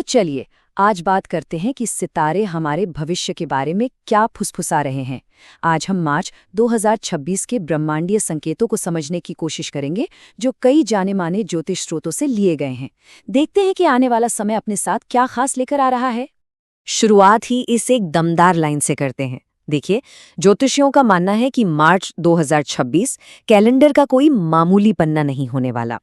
तो चलिए आज बात करते हैं कि सितारे हमारे भविष्य के बारे में क्या फुसफुसा रहे हैं। आज हम मार्च 2026 के ब्रह्मांडीय संकेतों को समझने की कोशिश करेंगे, जो कई जाने माने ज्योतिष स्रोतों से लिए गए हैं। देखते हैं कि आने वाला समय अपने साथ क्या खास लेकर आ रहा है। शुरुआत ही इस एक दमदार लाइन से करते हैं। देखिए, ज्योतिषियों का मानना है कि मार्च 2026 कैलेंडर का कोई मामूली पन्ना नहीं होने वाला।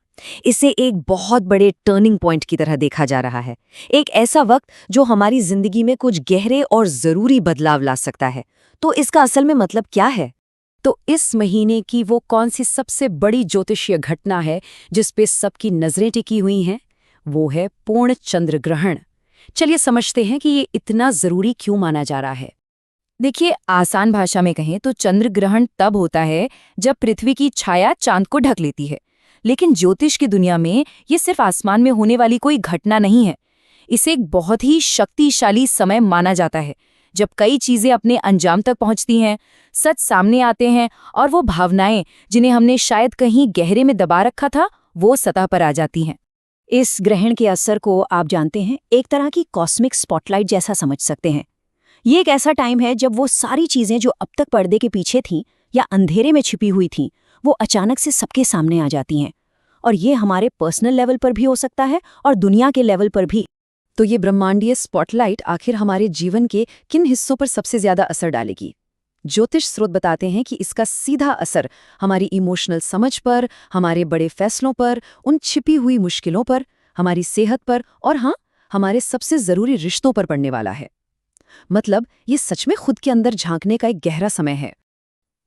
इसे एक बहुत बड़े टर्निंग पॉइंट की तरह देखा जा रहा है। एक ऐसा वक्त जो हमारी जिंदगी में कुछ गहरे और जरूरी बदलाव ला सकता है। तो इसका असल में मतलब क्या है? तो इस महीने की वो कौन सी सबसे बड़ी ज्योतिषीय घटना है जिस पे सबकी नजरें टिकी हुई हैं? वो है पूर्ण चंद्र ग्रहण। चलिए समझते हैं कि ये इतना जरूरी क्यों माना जा रहा है। देखिए, आसान भाषा में कहें तो चंद्र ग्रहण तब होता है जब पृथ्वी की छाया चांद को ढक लेती है। लेकिन ज्योतिष की दुनिया में ये सिर्फ आसमान में होने वाली कोई घटना नहीं है। इसे एक बहुत ही शक्तिशाली समय माना जाता है, जब कई चीजें अपने अंजाम तक पहुंचती हैं, सच सामने आते हैं और वो भावनाएं जिन्हें हमने शायद कहीं गहरे में दबा रखा था, वो सतह पर आ जाती हैं। इस ग्रहण के असर को आप जानते हैं, एक तरह की कॉस्मिक स्पॉटलाइट जैसा समझ सकते हैं। ये एक ऐसा टाइम है जब वो सारी चीजें जो अब तक पर्दे के पीछे थीं या अंधेरे में छिपी हुई थीं, वो अचानक से सबके सामने आ जाती हैं। और ये हमारे पर्सनल लेवल पर भी हो सकता है और दुनिया के लेवल पर भी। तो ये ब्रह्मांडीय स्पॉटलाइट आखिर हमारे जीवन के किन हिस्सों पर सबसे ज्यादा असर डालेगी? ज्योतिष स्रोत बताते हैं कि इसका सीधा असर हमारी इमोशनल समझ पर, हमारे बड़े फैसलों पर, उन छिपी हुई मुश्किलों पर, हमारी सेहत पर और हाँ, हमारे सबसे जरूरी रिश्तों पर पड़ने वाला है। मतलब ये सच में खुद के अंदर झांकने का एक गहरा समय है।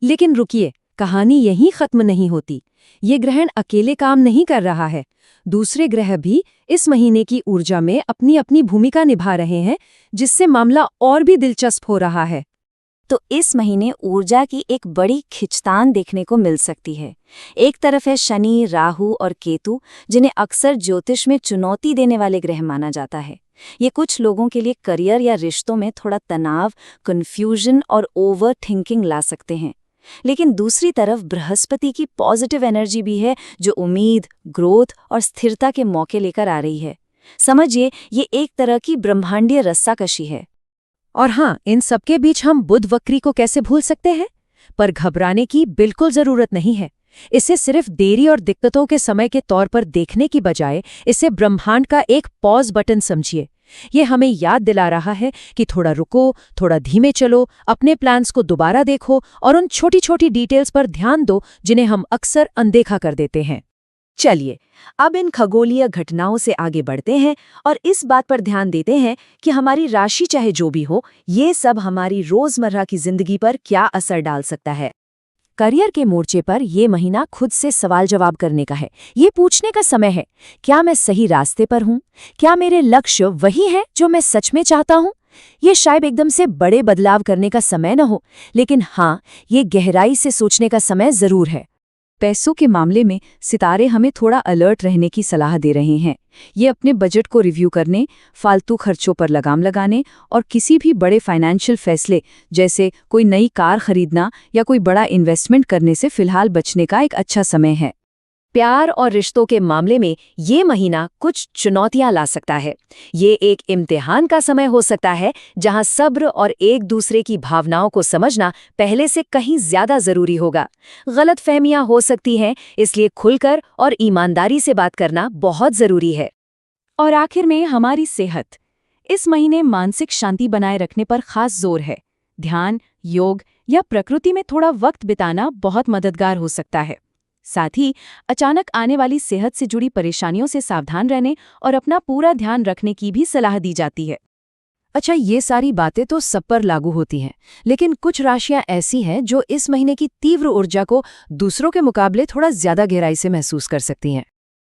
लेकिन रुकिए, कहानी यहीं खत्म नहीं होती। ये ग्रहण अकेले काम नहीं कर रहा है। दूसरे ग्रह भी इस महीने की ऊर्जा में अपनी अपनी भूमिका निभा रहे हैं, जिससे मामला और भी दिलचस्प हो रहा है। तो इस महीने ऊर्जा की एक बड़ी खिंचतान देखने को मिल सकती है। एक तरफ है शनि, राहु और केतु, जिन्हें अक्सर ज्योतिष में चुनौती देने वाले ग्रह माना जाता है। ये कुछ लोगों के लिए करियर या रिश्तों में थोड़ा तनाव, कन्फ्यूजन और ओवर थिंकिंग ला सकते हैं। लेकिन दूसरी तरफ बृहस्पति की पॉजिटिव एनर्जी भी है, जो उम्मीद, ग्रोथ और स्थिरता के मौके लेकर आ रही है। समझिए, ये एक तरह की ब्रह्मांडीय रस्साकशी है। और हाँ, इन सबके बीच हम बुध वक्री को कैसे भूल सकते हैं? पर घबराने की बिल्कुल जरूरत नहीं है। इसे सिर्फ देरी और दिक्कतों के समय के तौर पर देखने की बजाय इसे ब्रह्मांड का एक पॉज बटन समझिए। ये हमें याद दिला रहा है कि थोड़ा रुको, थोड़ा धीमे चलो, अपने प्लान्स को दोबारा देखो और उन छोटी छोटी डिटेल्स पर ध्यान दो जिन्हें हम अक्सर अनदेखा कर देते हैं। चलिए, अब इन खगोलीय घटनाओं से आगे बढ़ते हैं और इस बात पर ध्यान देते हैं कि हमारी राशि चाहे जो भी हो, ये सब हमारी रोजमर्रा की जिंदगी पर क्या असर डाल सकता है। करियर के मोर्चे पर यह महीना खुद से सवाल जवाब करने का है। ये पूछने का समय है, क्या मैं सही रास्ते पर हूँ? क्या मेरे लक्ष्य वही हैं जो मैं सच में चाहता हूँ? ये शायद एकदम से बड़े बदलाव करने का समय न हो, लेकिन हाँ, ये गहराई से सोचने का समय जरूर है। पैसों के मामले में सितारे हमें थोड़ा अलर्ट रहने की सलाह दे रहे हैं। ये अपने बजट को रिव्यू करने, फालतू खर्चों पर लगाम लगाने और किसी भी बड़े फाइनेंशियल फैसले जैसे कोई नई कार खरीदना या कोई बड़ा इन्वेस्टमेंट करने से फिलहाल बचने का एक अच्छा समय है। प्यार और रिश्तों के मामले में ये महीना कुछ चुनौतियां ला सकता है। ये एक इम्तिहान का समय हो सकता है, जहां सब्र और एक दूसरे की भावनाओं को समझना पहले से कहीं ज्यादा जरूरी होगा। गलतफहमियां हो सकती हैं, इसलिए खुलकर और ईमानदारी से बात करना बहुत जरूरी है। और आखिर में हमारी सेहत। इस महीने मानसिक शांति बनाए रखने पर खास जोर है। ध्यान, योग या प्रकृति में थोड़ा वक्त बिताना बहुत मददगार हो सकता है। साथ ही अचानक आने वाली सेहत से जुड़ी परेशानियों से सावधान रहने और अपना पूरा ध्यान रखने की भी सलाह दी जाती है। अच्छा, ये सारी बातें तो सब पर लागू होती हैं, लेकिन कुछ राशियां ऐसी हैं जो इस महीने की तीव्र ऊर्जा को दूसरों के मुकाबले थोड़ा ज्यादा गहराई से महसूस कर सकती हैं।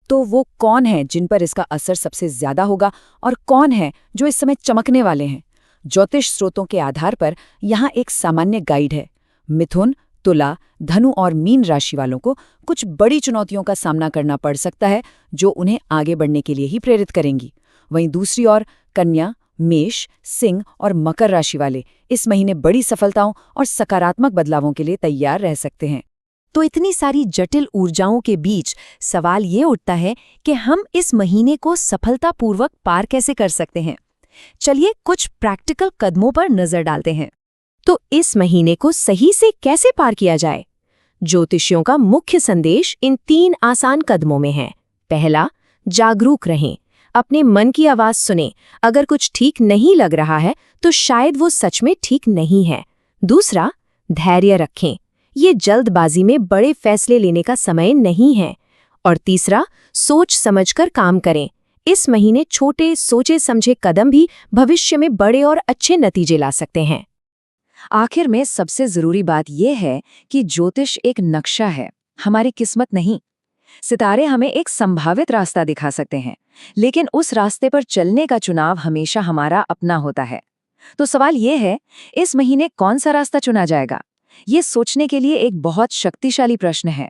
तो वो कौन है जिन पर इसका असर सबसे ज्यादा होगा और कौन है जो इस समय चमकने वाले हैं? ज्योतिष स्रोतों के आधार पर यहाँ एक सामान्य गाइड है। मिथुन, तुला, धनु और मीन राशि वालों को कुछ बड़ी चुनौतियों का सामना करना पड़ सकता है, जो उन्हें आगे बढ़ने के लिए ही प्रेरित करेंगी। वहीं दूसरी ओर कन्या, मेष, सिंह और मकर राशि वाले इस महीने बड़ी सफलताओं और सकारात्मक बदलावों के लिए तैयार रह सकते हैं। तो इतनी सारी जटिल ऊर्जाओं के बीच सवाल ये उठता है कि हम इस महीने को सफलतापूर्वक पार कैसे कर सकते हैं। चलिए कुछ प्रैक्टिकल कदमों पर नजर डालते हैं। तो इस महीने को सही से कैसे पार किया जाए? ज्योतिषियों का मुख्य संदेश इन 3 आसान कदमों में है। पहला, जागरूक रहें, अपने मन की आवाज सुनें। अगर कुछ ठीक नहीं लग रहा है तो शायद वो सच में ठीक नहीं है। दूसरा, धैर्य रखें, ये जल्दबाजी में बड़े फैसले लेने का समय नहीं है। और तीसरा, सोच समझकर काम करें। इस महीने छोटे सोचे समझे कदम भी भविष्य में बड़े और अच्छे नतीजे ला सकते हैं। आखिर में सबसे जरूरी बात यह है कि ज्योतिष एक नक्शा है, हमारी किस्मत नहीं। सितारे हमें एक संभावित रास्ता दिखा सकते हैं, लेकिन उस रास्ते पर चलने का चुनाव हमेशा हमारा अपना होता है। तो सवाल यह है, इस महीने कौन सा रास्ता चुना जाएगा? ये सोचने के लिए एक बहुत शक्तिशाली प्रश्न है।